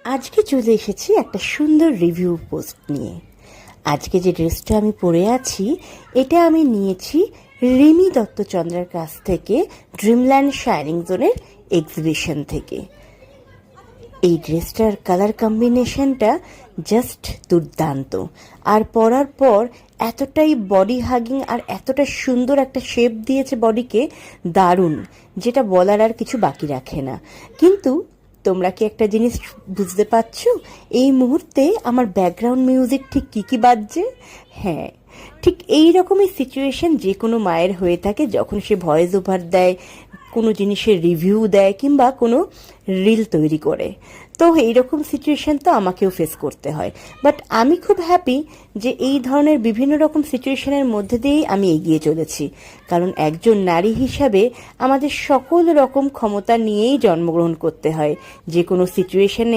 আজকে চলে এসেছি একটা সুন্দর রিভিউ পোস্ট নিয়ে। আজকে যে ড্রেসটা আমি পরে আছি এটা আমি নিয়েছি রিমি দত্তচন্দ্রের কাছ থেকে, ড্রিমল্যান্ড শাইনিং জোনের এক্সিবিশন থেকে। এই ড্রেসটার কালার কম্বিনেশনটা জাস্ট দুর্দান্ত, আর পরার পর এতটাই বডি হাগিং আর এতটা সুন্দর একটা শেপ দিয়েছে বডিকে, দারুণ, যেটা বলার আর কিছু বাকি রাখে না। কিন্তু তোমরা কি একটা জিনিস বুঝতে পারছো এই মুহূর্তে আমার ব্যাকগ্রাউন্ড মিউজিক ঠিক কী কী বাজছে? হ্যাঁ, ঠিক এই রকমই সিচুয়েশন যে কোনো মায়ের হয়ে থাকে যখন সে ভয়েস ওভার দেয়, কোনো জিনিসের রিভিউ দেয় কিংবা কোনো রিল তৈরি করে। তো এইরকম সিচুয়েশন তো আমাকেও ফেস করতে হয়, বাট আমি খুব হ্যাপি যে এই ধরনের বিভিন্ন রকম সিচুয়েশনের মধ্যে দিয়েই আমি এগিয়ে চলেছি। কারণ একজন নারী হিসাবে আমাদের সকল রকম ক্ষমতা নিয়েই জন্মগ্রহণ করতে হয়, যে কোনো সিচুয়েশনে